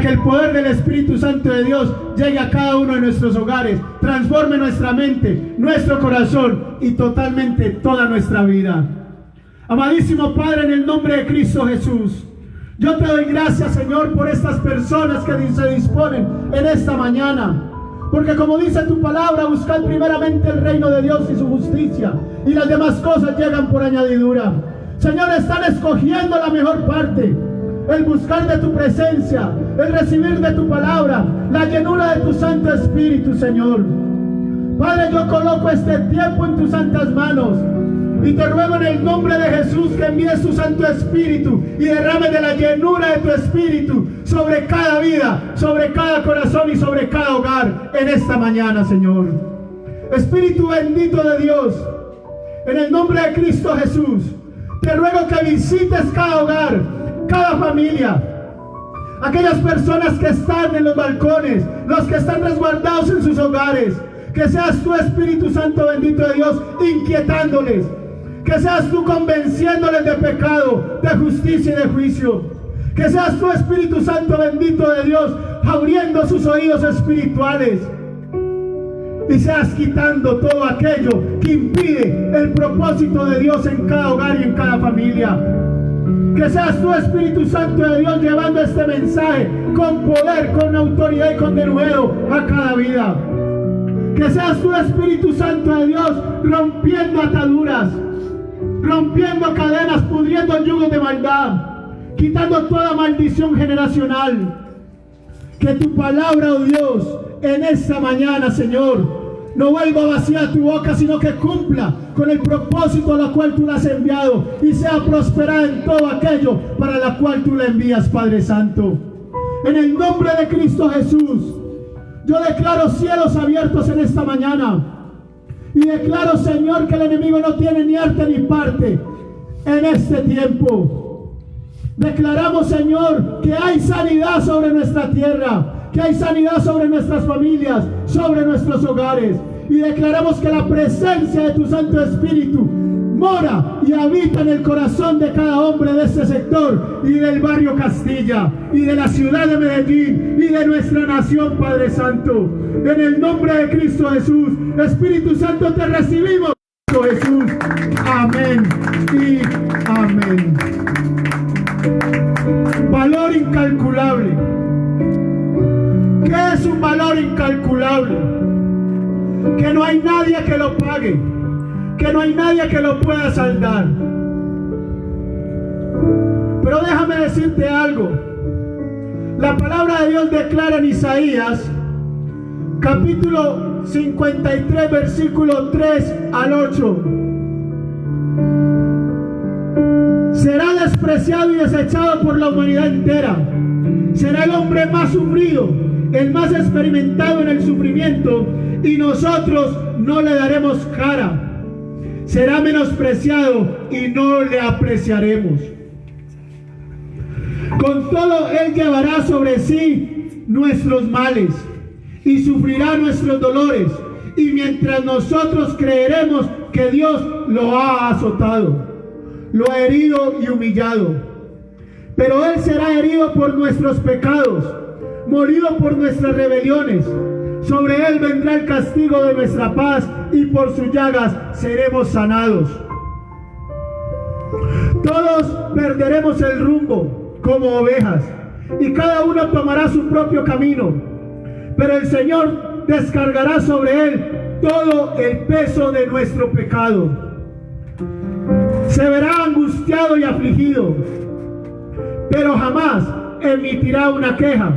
que el poder del Espíritu Santo de Dios llegue a cada uno de nuestros hogares, transforme nuestra mente, nuestro corazón y totalmente toda nuestra vida. Amadísimo Padre, en el nombre de Cristo Jesús, yo te doy gracias, Señor, por estas personas que se disponen en esta mañana. Porque como dice tu palabra, buscad primeramente el reino de Dios y su justicia, y las demás cosas llegan por añadidura. Señor, están escogiendo la mejor parte, el buscar de tu presencia, el recibir de tu palabra, la llenura de tu Santo Espíritu, Señor. Padre, yo coloco este tiempo en tus santas manos y te ruego en el nombre de Jesús que envíes tu Santo Espíritu y derrame de la llenura de tu Espíritu sobre cada vida, sobre cada corazón y sobre cada hogar en esta mañana, Señor. Espíritu bendito de Dios, en el nombre de Cristo Jesús, te ruego que visites cada hogar, cada familia, aquellas personas que están en los balcones, los que están resguardados en sus hogares. Que seas tú, Espíritu Santo bendito de Dios, inquietándoles. Que seas tú convenciéndoles de pecado, de justicia y de juicio. Que seas tú, Espíritu Santo bendito de Dios, abriendo sus oídos espirituales. Y seas quitando todo aquello que impide el propósito de Dios en cada hogar y en cada familia. Que seas tú, Espíritu Santo de Dios, llevando este mensaje con poder, con autoridad y con denuedo a cada vida. Que seas tú, Espíritu Santo de Dios, rompiendo ataduras, rompiendo cadenas, pudriendo yugos de maldad, quitando toda maldición generacional. Que tu palabra, oh Dios, en esta mañana, Señor, no vuelva vacía tu boca, sino que cumpla con el propósito a la cual tú la has enviado y sea prosperada en todo aquello para la cual tú la envías, Padre Santo. En el nombre de Cristo Jesús, yo declaro cielos abiertos en esta mañana y declaro, Señor, que el enemigo no tiene ni arte ni parte en este tiempo. Declaramos, Señor, que hay sanidad sobre nuestra tierra, que hay sanidad sobre nuestras familias, sobre nuestros hogares. Y declaramos que la presencia de tu Santo Espíritu mora y habita en el corazón de cada hombre de este sector y del barrio Castilla y de la ciudad de Medellín y de nuestra nación, Padre Santo. En el nombre de Cristo Jesús, Espíritu Santo, te recibimos, Jesús. Amén y amén. Valor incalculable. ¿Qué es un valor incalculable? Que no hay nadie que lo pague, que no hay nadie que lo pueda saldar. Pero déjame decirte algo. La palabra de Dios declara en Isaías, capítulo 53, versículo 3 al 8. Será despreciado y desechado por la humanidad entera. Será el hombre más sufrido, el más experimentado en el sufrimiento, y nosotros no le daremos cara. Será menospreciado y no le apreciaremos. Con todo, él llevará sobre sí nuestros males y sufrirá nuestros dolores. Y mientras nosotros creeremos que Dios lo ha azotado, lo ha herido y humillado. Pero él será herido por nuestros pecados, molido por nuestras rebeliones. Sobre él vendrá el castigo de nuestra paz, y por sus llagas seremos sanados. Todos perderemos el rumbo como ovejas, y cada uno tomará su propio camino. Pero el Señor descargará sobre él todo el peso de nuestro pecado. Se verá angustiado y afligido, pero jamás emitirá una queja.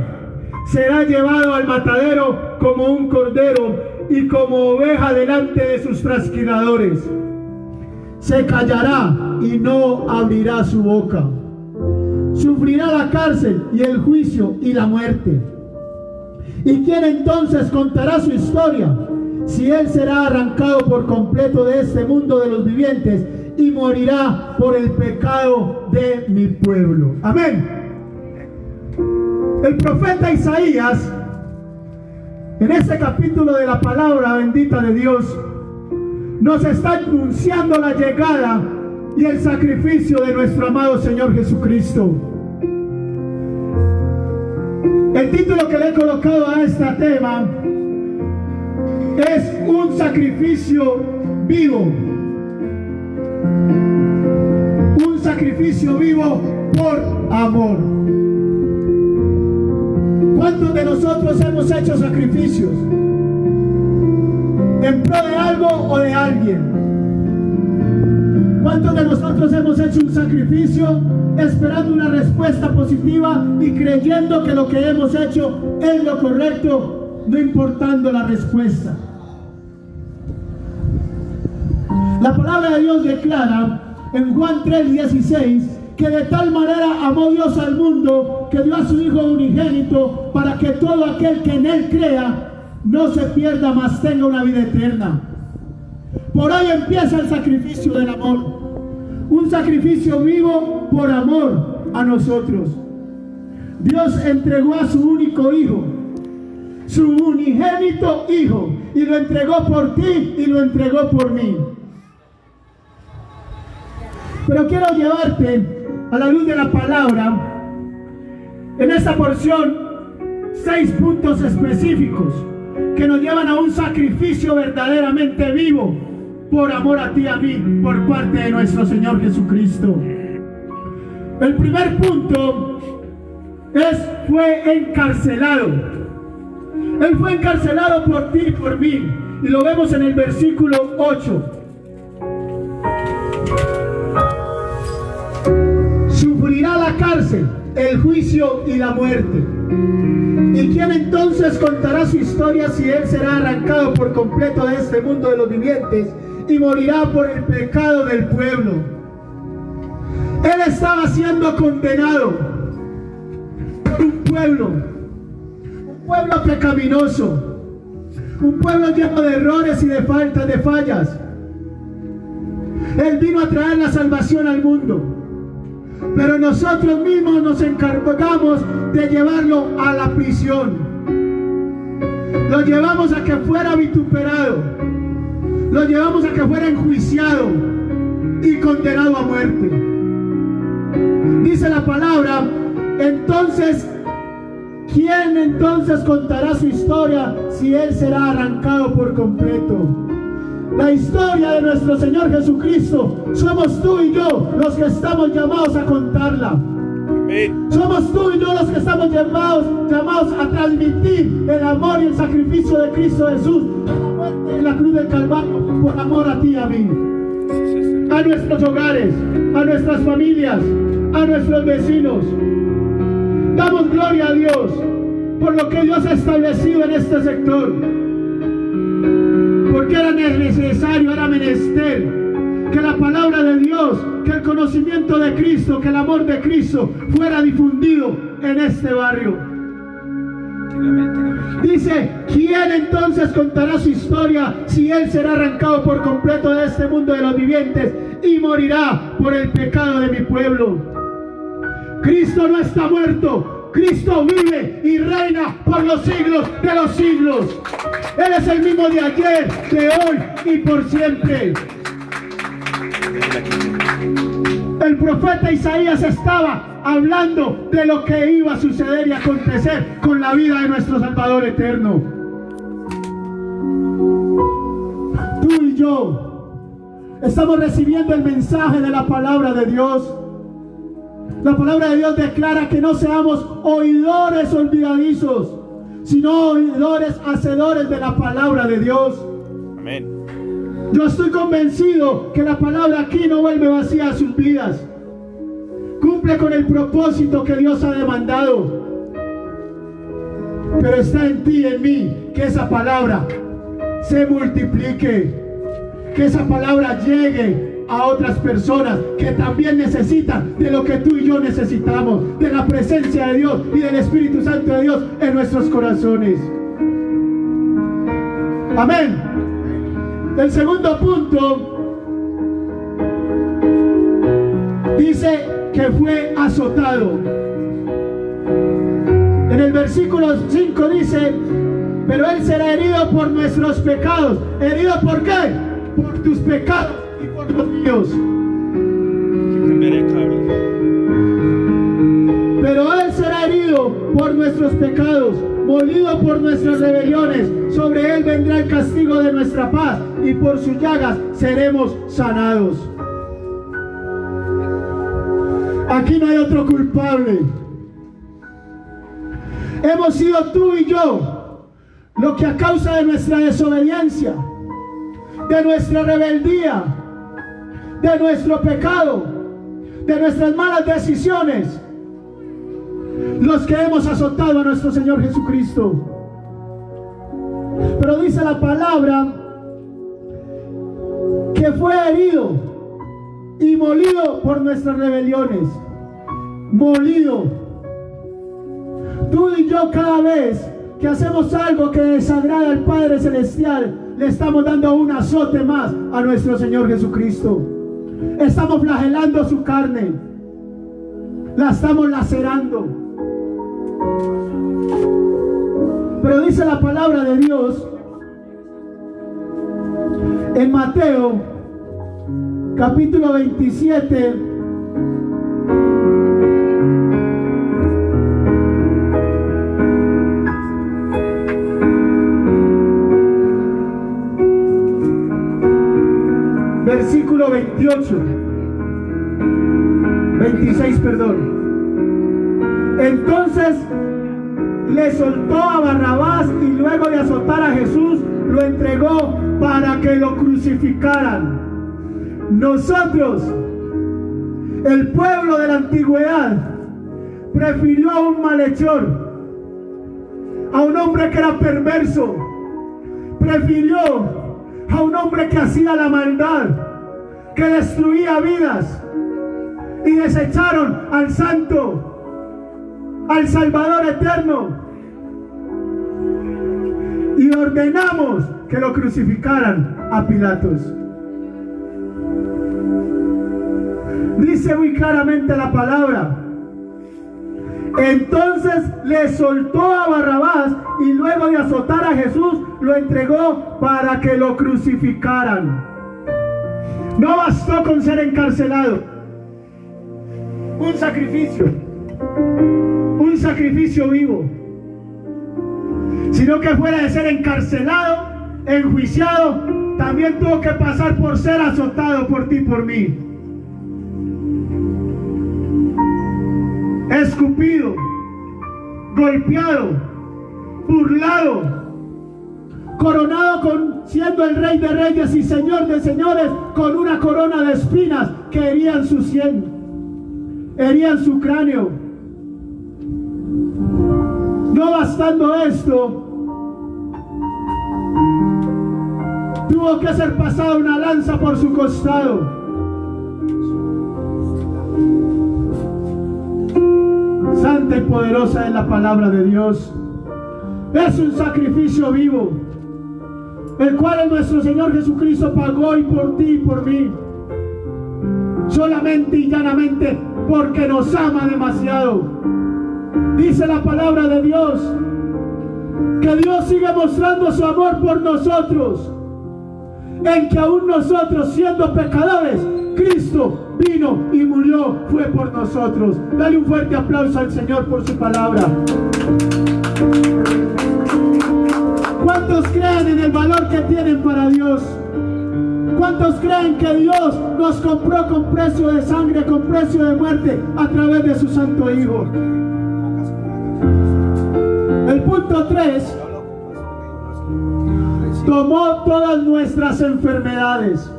Será llevado al matadero como un cordero y como oveja delante de sus trasquiladores. Se callará y no abrirá su boca. Sufrirá la cárcel y el juicio y la muerte. ¿Y quién entonces contará su historia? Si él será arrancado por completo de este mundo de los vivientes y morirá por el pecado de mi pueblo. Amén. El profeta Isaías, en este capítulo de la palabra bendita de Dios, nos está anunciando la llegada y el sacrificio de nuestro amado Señor Jesucristo. El título que le he colocado a este tema es un sacrificio vivo. Un sacrificio vivo por amor. ¿Cuántos de nosotros hemos hecho sacrificios en pro de algo o de alguien? ¿Cuántos de nosotros hemos hecho un sacrificio esperando una respuesta positiva y creyendo que lo que hemos hecho es lo correcto, no importando la respuesta? La palabra de Dios declara en Juan 3:16 que de tal manera amó Dios al mundo que dio a su Hijo unigénito para que todo aquel que en Él crea no se pierda, mas tenga una vida eterna. Por ahí empieza el sacrificio del amor, un sacrificio vivo por amor a nosotros. Dios entregó a su único Hijo, su unigénito Hijo, y lo entregó por ti y lo entregó por mí. Pero quiero llevarte a la luz de la palabra, en esta porción, 6 puntos específicos que nos llevan a un sacrificio verdaderamente vivo por amor a ti y a mí, por parte de nuestro Señor Jesucristo. El primer punto fue encarcelado. Él fue encarcelado por ti y por mí, y lo vemos en el versículo 8. Sufrirá la cárcel, el juicio y la muerte. ¿Y quién entonces contará su historia si él será arrancado por completo de este mundo de los vivientes y morirá por el pecado del pueblo? Él estaba siendo condenado por un pueblo pecaminoso, un pueblo lleno de errores y de faltas, de fallas. Él vino a traer la salvación al mundo. Pero nosotros mismos nos encargamos de llevarlo a la prisión. Lo llevamos a que fuera vituperado. Lo llevamos a que fuera enjuiciado y condenado a muerte. Dice la palabra, entonces, ¿quién entonces contará su historia si él será arrancado por completo? La historia de nuestro Señor Jesucristo somos tú y yo los que estamos llamados a contarla. Amén. Somos tú y yo los que estamos llamados a transmitir el amor y el sacrificio de Cristo Jesús en la cruz del Calvario por amor a ti y a mí, a nuestros hogares, a nuestras familias, a nuestros vecinos. Damos gloria a Dios por lo que Dios ha establecido en este sector, porque era necesario, era menester que la palabra de Dios, que el conocimiento de Cristo, que el amor de Cristo fuera difundido en este barrio. Dice, ¿quién entonces contará su historia si él será arrancado por completo de este mundo de los vivientes y morirá por el pecado de mi pueblo? Cristo no está muerto. Cristo vive y reina por los siglos de los siglos. Él es el mismo de ayer, de hoy y por siempre. El profeta Isaías estaba hablando de lo que iba a suceder y acontecer con la vida de nuestro Salvador eterno. Tú y yo estamos recibiendo el mensaje de la palabra de Dios. La palabra de Dios declara que no seamos oidores olvidadizos, sino oidores hacedores de la palabra de Dios. Amén. Yo estoy convencido que la palabra aquí no vuelve vacía a sus vidas. Cumple con el propósito que Dios ha demandado. Pero está en ti y en mí que esa palabra se multiplique, que esa palabra llegue a otras personas que también necesitan de lo que tú y yo necesitamos, de la presencia de Dios y del Espíritu Santo de Dios en nuestros corazones. Amén. El segundo punto dice que fue azotado. En el versículo 5 dice, pero él será herido por nuestros pecados. ¿Herido por qué? Por tus pecados y por los míos. Pero él será herido por nuestros nuestros pecados, molido por nuestras rebeliones. Sobre él vendrá el castigo de nuestra paz, y por sus llagas seremos sanados. Aquí no hay otro culpable. Hemos sido tú y yo, lo que a causa de nuestra desobediencia, de nuestra rebeldía, de nuestro pecado, de nuestras malas decisiones, los que hemos azotado a nuestro Señor Jesucristo. Pero dice la palabra que fue herido y molido por nuestras rebeliones. Molido. Tú y yo, cada vez que hacemos algo que desagrada al Padre Celestial, le estamos dando un azote más a nuestro Señor Jesucristo. Estamos flagelando su carne, la estamos lacerando. Pero dice la palabra de Dios en Mateo capítulo 27, versículo 26, perdón. Entonces le soltó a Barrabás, y luego de azotar a Jesús lo entregó para que lo crucificaran. Nosotros, el pueblo de la antigüedad, prefirió a un malhechor, a un hombre que era perverso, prefirió a un hombre que hacía la maldad, que destruía vidas, y desecharon al Santo, al Salvador eterno, y ordenamos que lo crucificaran a Pilatos. Dice muy claramente la palabra: entonces le soltó a Barrabás, y luego de azotar a Jesús lo entregó para que lo crucificaran. No bastó con ser encarcelado, un sacrificio vivo, sino que fuera de ser encarcelado, enjuiciado, también tuvo que pasar por ser azotado por ti y por mí, escupido, golpeado, burlado, coronado siendo el Rey de Reyes y Señor de Señores, con una corona de espinas que herían su sien, herían su cráneo. No bastando esto, tuvo que ser pasada una lanza por su costado. Santa y poderosa es la palabra de Dios. Es un sacrificio vivo, el cual nuestro Señor Jesucristo pagó, y por ti y por mí, solamente y llanamente porque nos ama demasiado. Dice la palabra de Dios que Dios sigue mostrando su amor por nosotros, en que aún nosotros, siendo pecadores, Cristo vino y murió, fue por nosotros. Dale un fuerte aplauso al Señor por su palabra. ¿Cuántos creen en el valor que tienen para Dios? ¿Cuántos creen que Dios nos compró con precio de sangre, con precio de muerte, a través de su Santo Hijo? El punto 3: tomó todas nuestras enfermedades.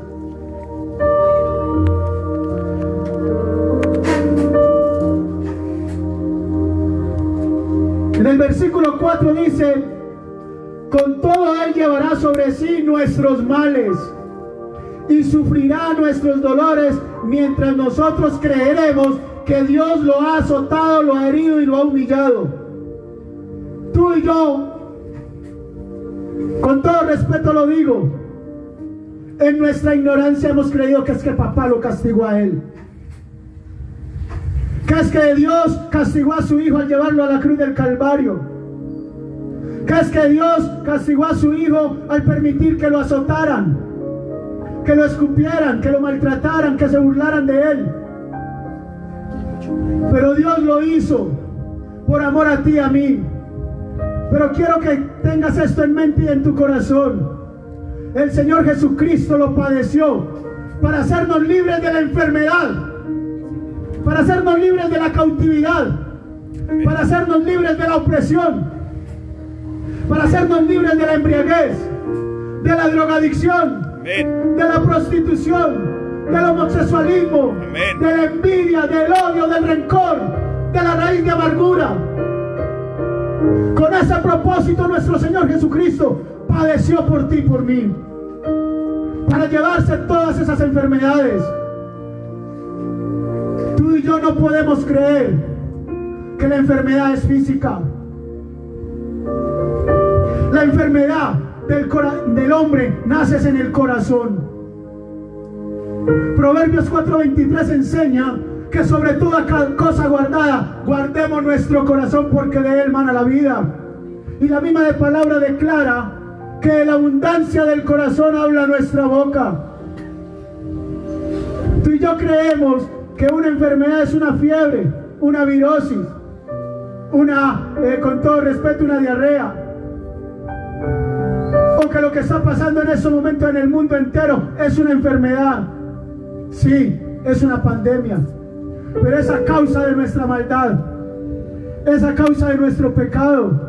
En el versículo 4 dice: con todo él llevará sobre sí nuestros males y sufrirá nuestros dolores, mientras nosotros creeremos que Dios lo ha azotado, lo ha herido y lo ha humillado. Tú y yo, con todo respeto lo digo, en nuestra ignorancia hemos creído que es que papá lo castigó a él, que es que Dios castigó a su hijo al llevarlo a la cruz del Calvario, que es que Dios castigó a su hijo al permitir que lo azotaran, que lo escupieran, que lo maltrataran, que se burlaran de él. Pero Dios lo hizo por amor a ti y a mí. Pero quiero que tengas esto en mente y en tu corazón. El Señor Jesucristo lo padeció para hacernos libres de la enfermedad, para hacernos libres de la cautividad, para hacernos libres de la opresión, para hacernos libres de la embriaguez, de la drogadicción, de la prostitución, del homosexualismo, de la envidia, del odio, del rencor, de la raíz de amargura. Con ese propósito nuestro Señor Jesucristo padeció por ti y por mí, para llevarse todas esas enfermedades. Tú y yo no podemos creer que la enfermedad es física. La enfermedad del hombre nace en el corazón. Proverbios 4:23 enseña que sobre toda cosa guardada guardemos nuestro corazón, porque de él mana la vida. Y la misma palabra declara que de la abundancia del corazón habla nuestra boca. Tú y yo creemos que una enfermedad es una fiebre, una virosis, con todo respeto, una diarrea, o que lo que está pasando en estos momentos en el mundo entero es una enfermedad. Sí, es una pandemia, pero es a causa de nuestra maldad, es a causa de nuestro pecado,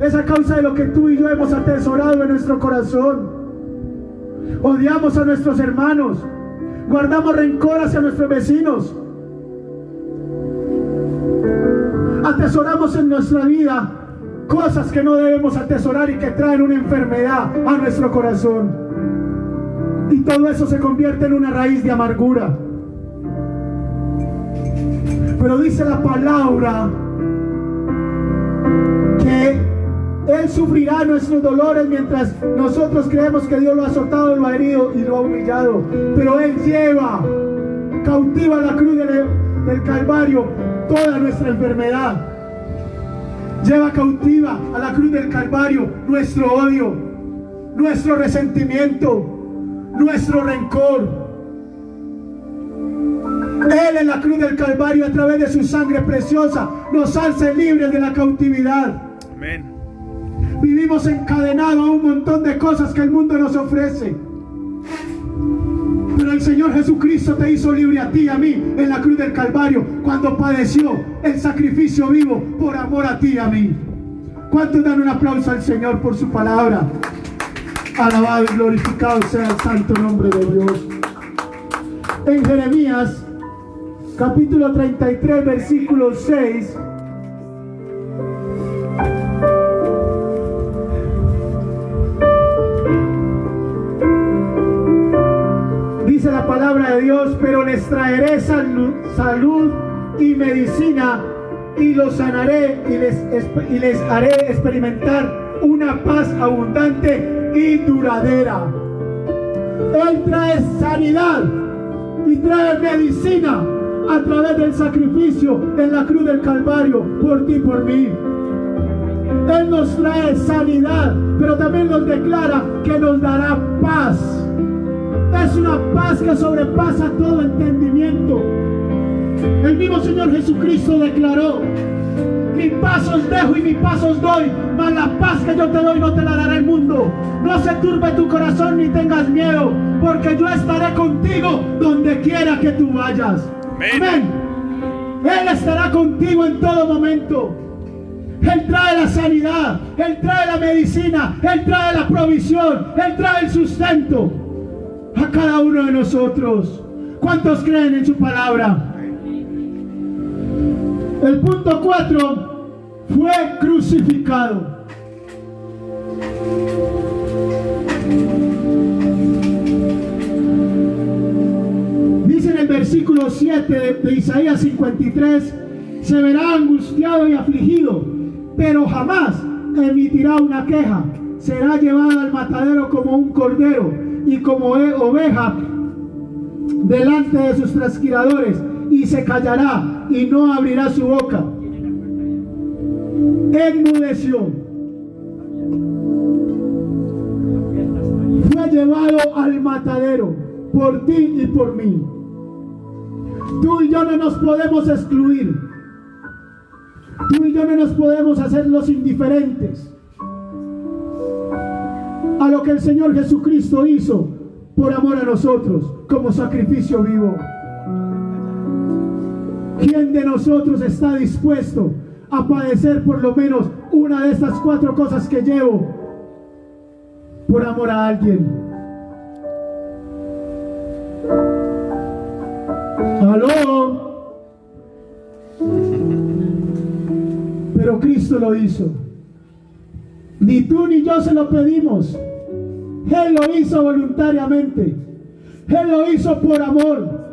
es a causa de lo que tú y yo hemos atesorado en nuestro corazón. Odiamos a nuestros hermanos, guardamos rencor hacia nuestros vecinos, atesoramos en nuestra vida cosas que no debemos atesorar y que traen una enfermedad a nuestro corazón. Y todo eso se convierte en una raíz de amargura. Pero dice la palabra que Él sufrirá nuestros dolores, mientras nosotros creemos que Dios lo ha azotado, lo ha herido y lo ha humillado. Pero Él lleva cautiva a la cruz del Calvario toda nuestra enfermedad. Lleva cautiva a la cruz del Calvario nuestro odio, nuestro resentimiento, nuestro rencor. Él en la cruz del Calvario, a través de su sangre preciosa, nos hace libres de la cautividad. Amén. Vivimos encadenados a un montón de cosas que el mundo nos ofrece, pero el Señor Jesucristo te hizo libre a ti y a mí en la cruz del Calvario, cuando padeció el sacrificio vivo por amor a ti y a mí. ¿Cuántos dan un aplauso al Señor por su palabra? Alabado y glorificado sea el santo nombre de Dios. En Jeremías capítulo 33 versículo 6 dice la palabra de Dios: pero les traeré salud y medicina, y los sanaré y les haré experimentar una paz abundante y duradera. Él trae sanidad y trae medicina a través del sacrificio en la cruz del Calvario por ti y por mí. Él nos trae sanidad, pero también nos declara que nos dará paz. Es una paz que sobrepasa todo entendimiento. El mismo Señor Jesucristo declaró: mi paz os dejo y mi paz os doy, mas la paz que yo te doy no te la dará el mundo. No se turbe tu corazón ni tengas miedo, porque yo estaré contigo donde quiera que tú vayas. Amén. Él estará contigo en todo momento. Él trae la sanidad, Él trae la medicina, Él trae la provisión, Él trae el sustento a cada uno de nosotros. ¿Cuántos creen en su palabra? El punto 4: fue crucificado. Dice en el versículo 7 de Isaías 53: se verá angustiado y afligido, pero jamás emitirá una queja. Será llevado al matadero como un cordero y como oveja delante de sus trasquiladores, y se callará y no abrirá su boca. Enmudeció. Fue llevado al matadero por ti y por mí. Tú y yo no nos podemos excluir. Tú y yo no nos podemos hacer los indiferentes a lo que el Señor Jesucristo hizo por amor a nosotros como sacrificio vivo. ¿Quién de nosotros está dispuesto a padecer por lo menos una de estas 4 cosas que llevo por amor a alguien? ¡Aló! Pero Cristo lo hizo. Ni tú ni yo se lo pedimos. Él lo hizo voluntariamente. Él lo hizo por amor,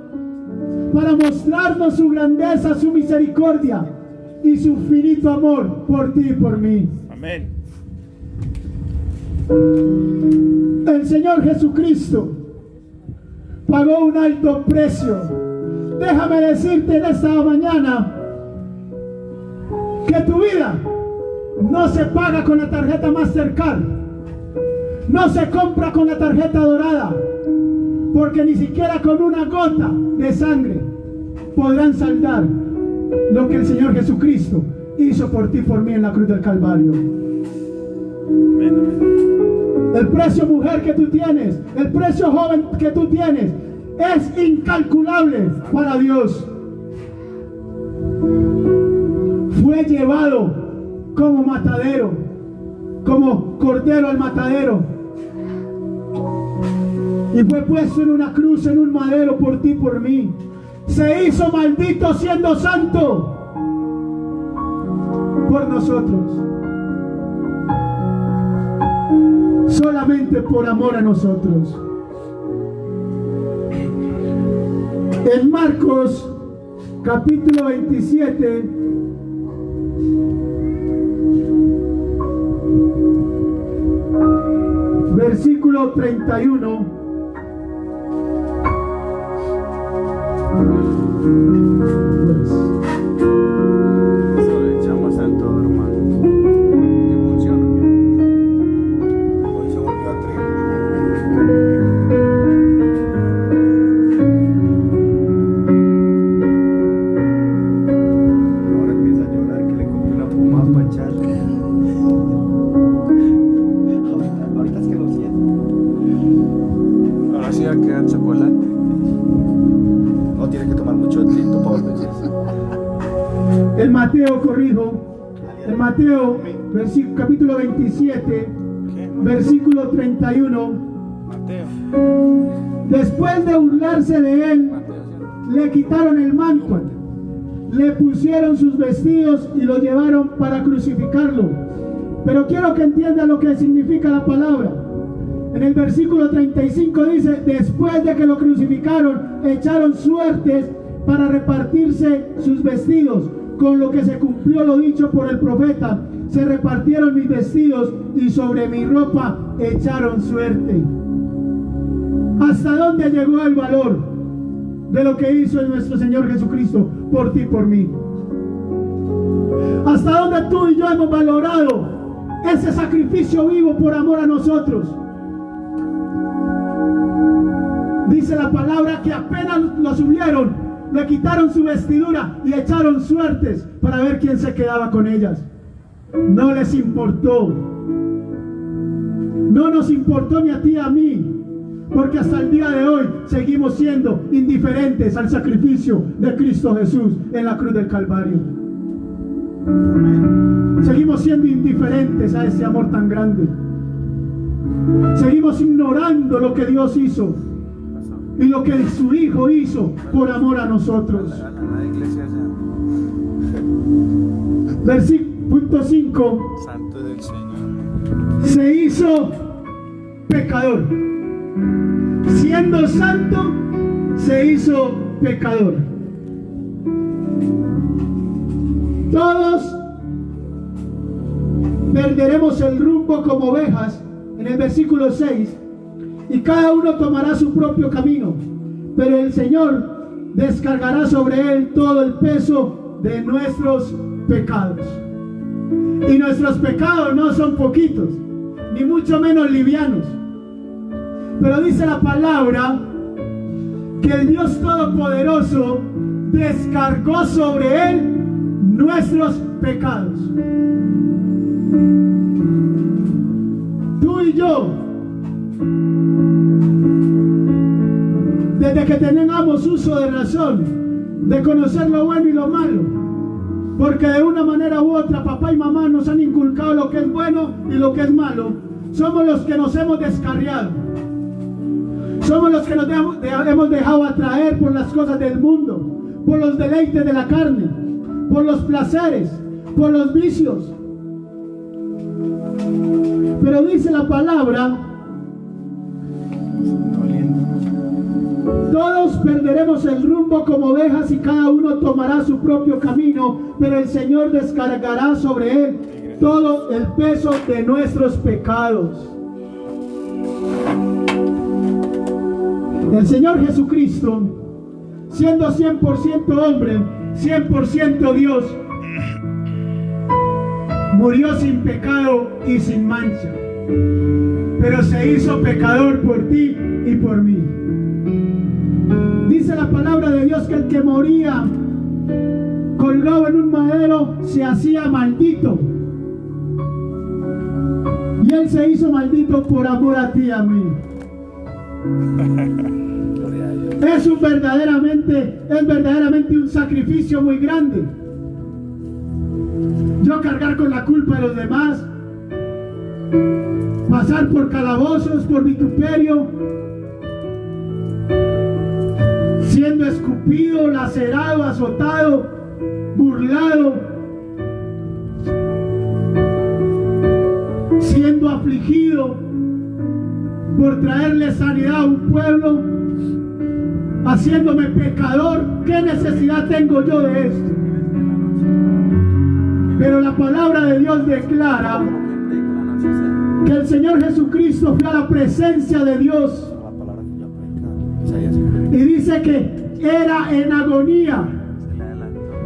para mostrarnos su grandeza, su misericordia y su infinito amor por ti y por mí. Amén. El Señor Jesucristo pagó un alto precio. Déjame decirte en esta mañana que tu vida no se paga con la tarjeta Mastercard, no se compra con la tarjeta dorada, porque ni siquiera con una gota de sangre podrán saldar lo que el Señor Jesucristo hizo por ti y por mí en la cruz del Calvario. El precio, mujer, que tú tienes, el precio, joven, que tú tienes, es incalculable para Dios. Fue llevado como matadero, como cordero al matadero, y fue puesto en una cruz, en un madero, por ti y por mí. Se hizo maldito siendo santo por nosotros, solamente por amor a nosotros. En Marcos capítulo 27, versículo 31. Eso le echamos a todo, hermano. Que funciona. Hoy se volvió a 3. Ahora empieza a llorar que le compré una pomada para echarle. Ahorita es que lo siento. Ahora sí va a quedar chocolate. No tiene que tomar mucho tinto para volverse. El Mateo, corrijo, el Mateo, capítulo 27, versículo 31. Mateo. Después de burlarse de él, le quitaron el manto, le pusieron sus vestidos y lo llevaron para crucificarlo. Pero quiero que entiendan lo que significa la palabra. En el versículo 35 dice: después de que lo crucificaron, echaron suertes para repartirse sus vestidos, con lo que se cumplió lo dicho por el profeta: se repartieron mis vestidos y sobre mi ropa echaron suerte. ¿Hasta dónde llegó el valor de lo que hizo nuestro Señor Jesucristo por ti y por mí? ¿Hasta dónde tú y yo hemos valorado ese sacrificio vivo por amor a nosotros? Dice la palabra que apenas lo subieron, le quitaron su vestidura y echaron suertes para ver quién se quedaba con ellas. No les importó. No nos importó ni a ti ni a mí, porque hasta el día de hoy seguimos siendo indiferentes al sacrificio de Cristo Jesús en la cruz del Calvario. Seguimos siendo indiferentes a ese amor tan grande. Seguimos ignorando lo que Dios hizo y lo que su Hijo hizo por amor a nosotros. Versículo 5. Santo del Señor. Se hizo pecador. Siendo santo, se hizo pecador. Todos perderemos el rumbo como ovejas, en el versículo 6, y cada uno tomará su propio camino, pero el Señor descargará sobre él todo el peso de nuestros pecados. Y nuestros pecados no son poquitos, ni mucho menos livianos. Pero dice la palabra que el Dios Todopoderoso descargó sobre él nuestros pecados. Tú y yo, desde que tengamos uso de razón, de conocer lo bueno y lo malo, porque de una manera u otra papá y mamá nos han inculcado lo que es bueno y lo que es malo, somos los que nos hemos descarriado, somos los que nos hemos dejado atraer por las cosas del mundo, por los deleites de la carne, por los placeres, por los vicios. Pero dice la palabra: todos perderemos el rumbo como ovejas y cada uno tomará su propio camino, pero el Señor descargará sobre él todo el peso de nuestros pecados. El Señor Jesucristo, siendo 100% hombre, 100% Dios, murió sin pecado y sin mancha, pero se hizo pecador por ti y por mí. Dice la palabra de Dios que el que moría colgado en un madero se hacía maldito, y Él se hizo maldito por amor a ti y a mí. Es verdaderamente un sacrificio muy grande. Yo cargar con la culpa de los demás, pasar por calabozos, por vituperio, siendo escupido, lacerado, azotado, burlado, siendo afligido por traerle sanidad a un pueblo, haciéndome pecador. ¿Qué necesidad tengo yo de esto? Pero la palabra de Dios declara que el Señor Jesucristo fue a la presencia de Dios y dice que era en agonía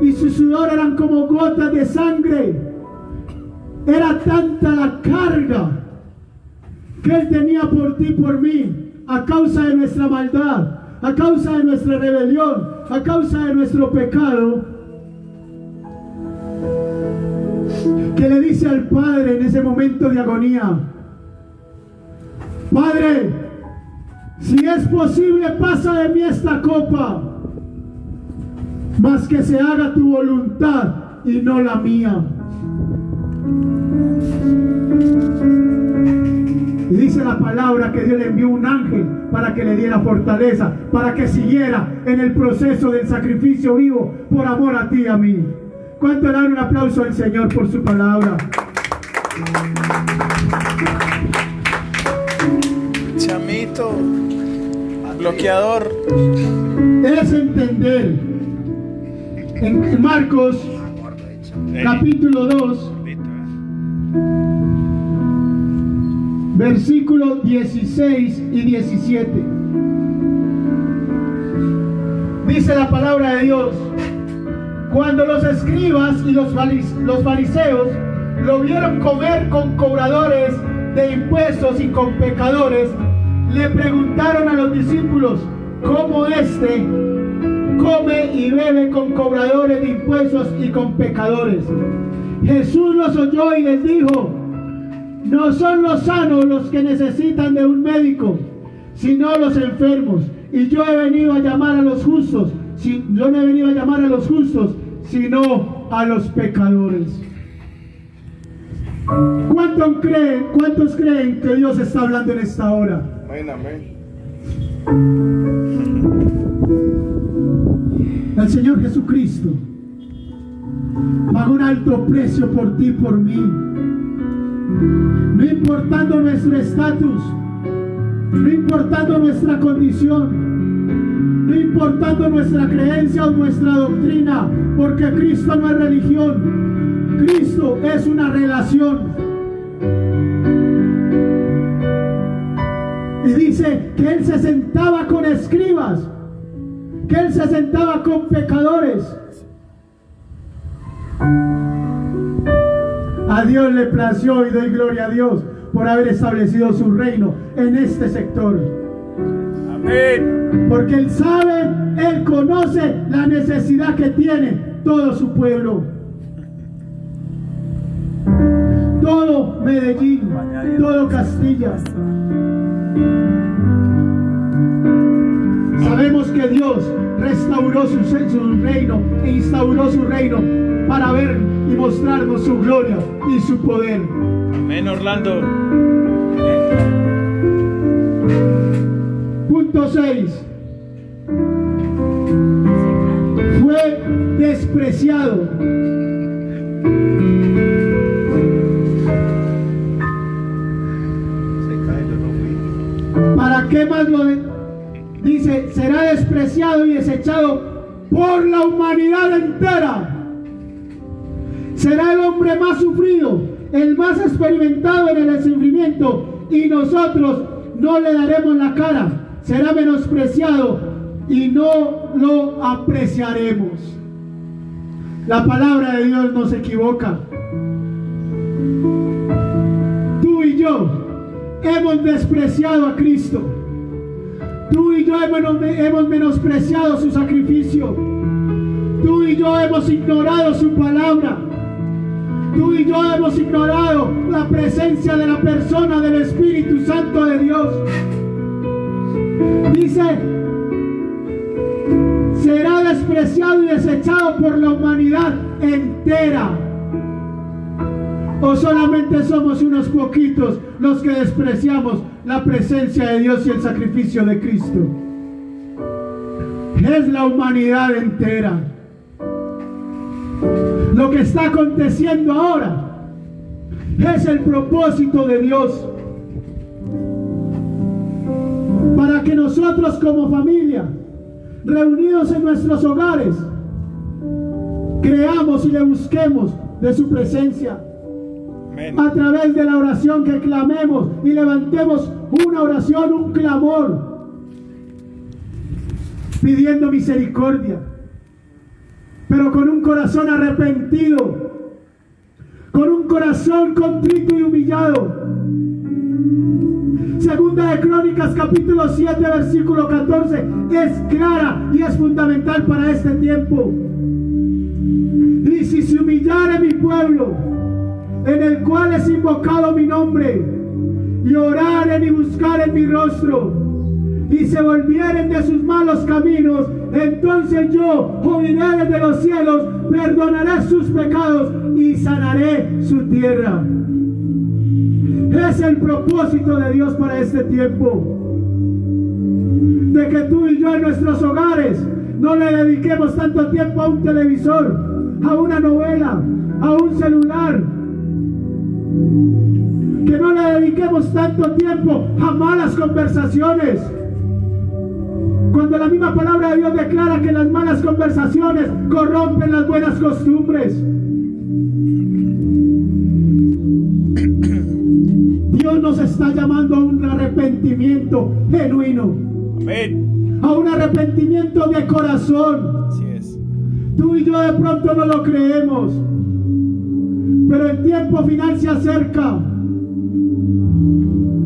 y su sudor eran como gotas de sangre. Era tanta la carga que Él tenía por ti y por mí, a causa de nuestra maldad, a causa de nuestra rebelión, a causa de nuestro pecado, que le dice al Padre en ese momento de agonía: Padre, si es posible, pasa de mí esta copa, mas que se haga tu voluntad y no la mía. Y dice la palabra que Dios le envió un ángel para que le diera fortaleza, para que siguiera en el proceso del sacrificio vivo por amor a ti y a mí. ¿Cuánto le dan un aplauso al Señor por su palabra? Chamito, bloqueador. Es entender en Marcos capítulo 2 versículos 16 y 17. Dice la palabra de Dios: cuando los escribas y los fariseos lo vieron comer con cobradores de impuestos y con pecadores, le preguntaron a los discípulos: ¿cómo éste come y bebe con cobradores de impuestos y con pecadores? Jesús los oyó y les dijo: no son los sanos los que necesitan de un médico, sino los enfermos. Y yo he venido a llamar a los justos. Yo no he venido a llamar a los justos, sino a los pecadores. ¿Cuántos creen que Dios está hablando en esta hora? Amén, amén. El Señor Jesucristo pagó un alto precio por ti y por mí. No importando nuestro estatus, no importando nuestra condición, no importando nuestra creencia o nuestra doctrina, porque Cristo no es religión, Cristo es una relación. Y dice que Él se sentaba con escribas, que Él se sentaba con pecadores. A Dios le plació, y doy gloria a Dios por haber establecido su reino en este sector. Amén. Porque Él sabe, Él conoce la necesidad que tiene todo su pueblo. todo Medellín, todo Castilla. Sabemos que Dios restauró su reino e instauró su reino para ver y mostrarnos su gloria y su poder. Amén, Orlando. Punto 6. Fue despreciado. ¿Para qué más lo dice? Será despreciado y desechado por la humanidad entera. Será el hombre más sufrido, el más experimentado en el sufrimiento, y nosotros no le daremos la cara. Será menospreciado y no lo apreciaremos. La palabra de Dios no se equivoca. Tú y yo hemos despreciado a Cristo. Tú y yo hemos menospreciado su sacrificio. Tú y yo hemos ignorado su palabra. Tú y yo hemos ignorado la presencia de la persona del Espíritu Santo de Dios. Dice, será despreciado y desechado por la humanidad entera. ¿O solamente somos unos poquitos los que despreciamos la presencia de Dios y el sacrificio de Cristo? Es la humanidad entera. Lo que está aconteciendo ahora es el propósito de Dios para que nosotros como familia, reunidos en nuestros hogares, creamos y le busquemos de su presencia. Amén. A través de la oración que clamemos y levantemos una oración, un clamor, pidiendo misericordia, pero con un corazón arrepentido, con un corazón contrito y humillado. Segunda de Crónicas capítulo 7 versículo 14 es clara y es fundamental para este tiempo. Y si se humillare mi pueblo, en el cual es invocado mi nombre, y oraren y buscaren mi rostro, y se volvieren de sus malos caminos, entonces yo oiré desde los cielos, perdonaré sus pecados y sanaré su tierra. Es el propósito de Dios para este tiempo, de que tú y yo en nuestros hogares no le dediquemos tanto tiempo a un televisor, a una novela, a un celular, que no le dediquemos tanto tiempo a malas conversaciones, cuando la misma palabra de Dios declara que las malas conversaciones corrompen las buenas costumbres. Dios nos está llamando a un arrepentimiento genuino. Amén. A un arrepentimiento de corazón. Así es. Tú y yo de pronto no lo creemos, pero el tiempo final se acerca.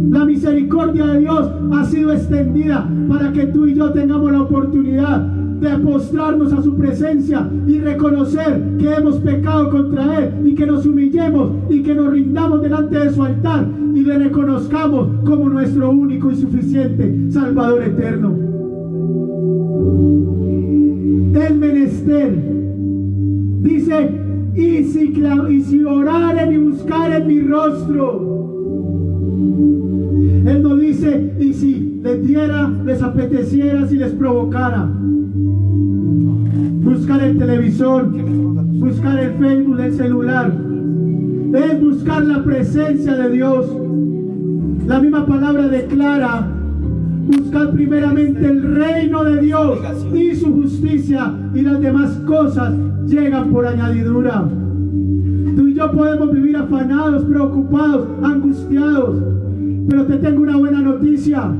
La misericordia de Dios ha sido extendida para que tú y yo tengamos la oportunidad de postrarnos a su presencia y reconocer que hemos pecado contra Él, y que nos humillemos y que nos rindamos delante de su altar y le reconozcamos como nuestro único y suficiente Salvador eterno. El menester dice, y si oraren y buscaren mi rostro. Él no dice, y si les diera, les apeteciera, si les provocara. Buscar el televisor, buscar el Facebook, el celular, es buscar la presencia de Dios. La misma palabra declara, buscar primeramente el reino de Dios y su justicia, y las demás cosas llegan por añadidura. Tú y yo podemos vivir afanados, preocupados, angustiados, pero te tengo una buena noticia.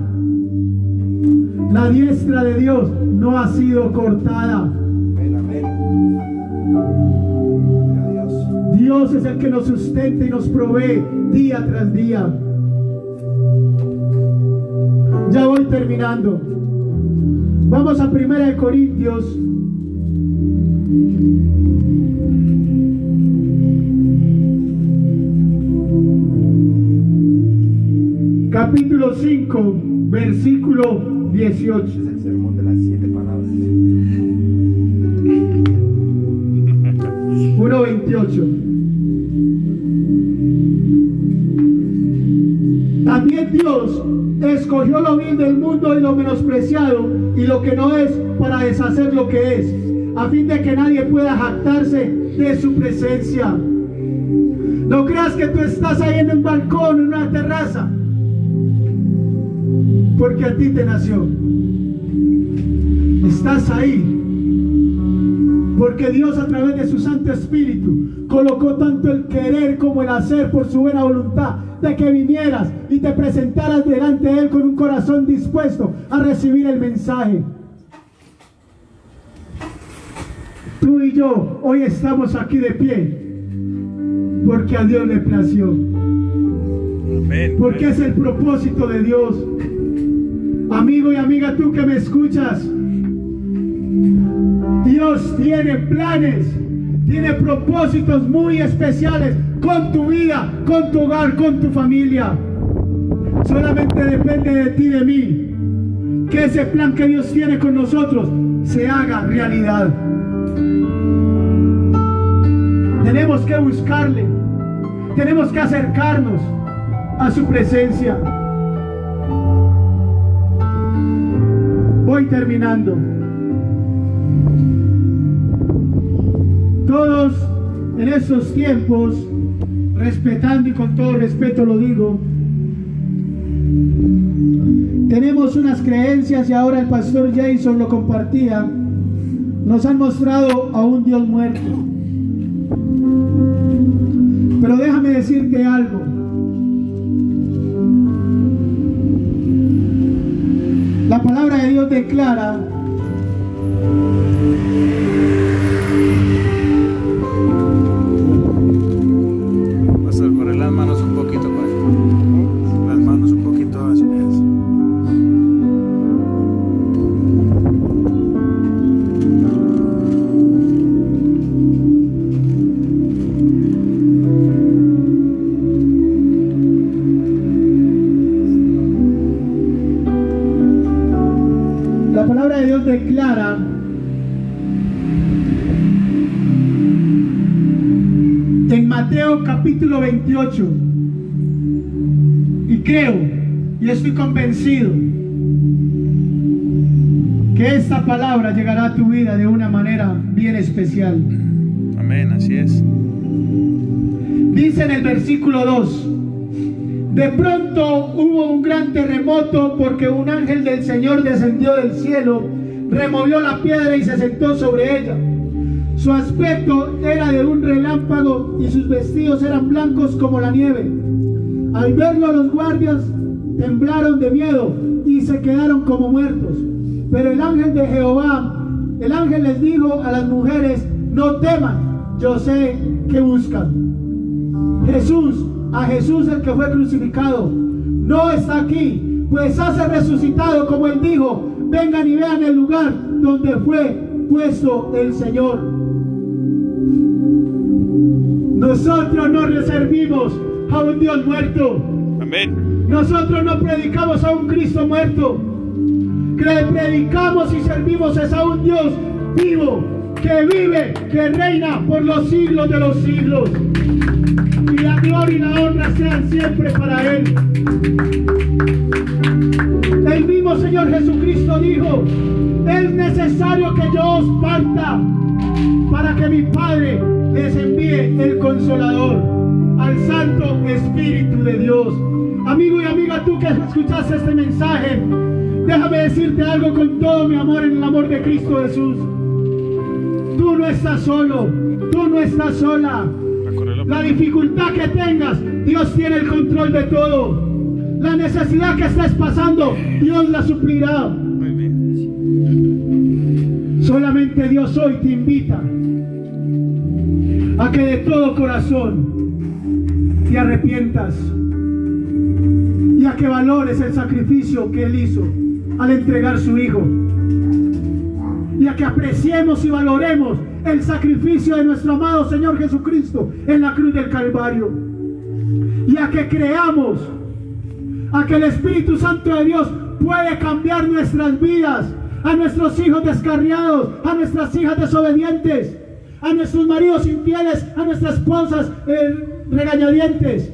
La diestra de Dios no ha sido cortada. Amén, amén. Dios es el que nos sustenta y nos provee día tras día. Ya voy terminando. Vamos a 1 Corintios. capítulo 5, versículo 18. Es el sermón de las 7 palabras. 1:28. También Dios escogió lo vil del mundo y lo menospreciado y lo que no es para deshacer lo que es, a fin de que nadie pueda jactarse de su presencia. No creas que tú estás ahí en un balcón, en una terraza, porque a ti te nació. Estás ahí porque Dios, a través de su Santo Espíritu, colocó tanto el querer como el hacer por su buena voluntad, de que vinieras y te presentaras delante de Él con un corazón dispuesto a recibir el mensaje. Tú y yo hoy estamos aquí de pie porque a Dios le plació. Amén. Porque es el propósito de Dios. Amigo y amiga, tú que me escuchas, Dios tiene planes, tiene propósitos muy especiales con tu vida, con tu hogar, con tu familia. Solamente depende de ti y de mí que ese plan que Dios tiene con nosotros se haga realidad. Tenemos que buscarle, tenemos que acercarnos a su presencia. Voy terminando. Todos en estos tiempos, respetando y con todo respeto lo digo, tenemos unas creencias, y ahora el pastor Jason lo compartía. Nos han mostrado a un Dios muerto. Pero déjame decirte algo. La palabra de Dios declara Pastor, corre las manos un poquito para acá. Las manos un poquito hacia eso. La palabra de Dios declara en Mateo capítulo 28, y creo y estoy convencido que esta palabra llegará a tu vida de una manera bien especial. Amén, así es. Dice en el versículo 2: de pronto hubo un gran terremoto, porque un ángel del Señor descendió del cielo, removió la piedra y se sentó sobre ella. Su aspecto era de un relámpago y sus vestidos eran blancos como la nieve. Al verlo, los guardias temblaron de miedo y se quedaron como muertos. Pero el ángel de Jehová, el ángel les dijo a las mujeres: no teman, yo sé que buscan. A Jesús el que fue crucificado, no está aquí, pues hace resucitado, como él dijo. Vengan y vean el lugar donde fue puesto el Señor. Nosotros no le servimos a un Dios muerto. Amén. Nosotros no predicamos a un Cristo muerto. Que predicamos y servimos es a un Dios vivo, que vive, que reina por los siglos de los siglos. Y la gloria y la honra sean siempre para Él. El mismo Señor Jesucristo dijo: es necesario que yo os parta para que mi Padre les envíe el Consolador, al Santo Espíritu de Dios. Amigo y amiga, tú que escuchaste este mensaje, déjame decirte algo con todo mi amor, en el amor de Cristo Jesús. Tú no estás solo, tú no estás sola. La dificultad que tengas, Dios tiene el control de todo. La necesidad que estés pasando, Dios la suplirá. Muy bien. Solamente Dios hoy te invita a que de todo corazón te arrepientas y a que valores el sacrificio que Él hizo al entregar su Hijo, y a que apreciemos y valoremos el sacrificio de nuestro amado Señor Jesucristo en la cruz del Calvario, y a que creamos a que el Espíritu Santo de Dios puede cambiar nuestras vidas, a nuestros hijos descarriados, a nuestras hijas desobedientes, a nuestros maridos infieles, a nuestras esposas regañadientes.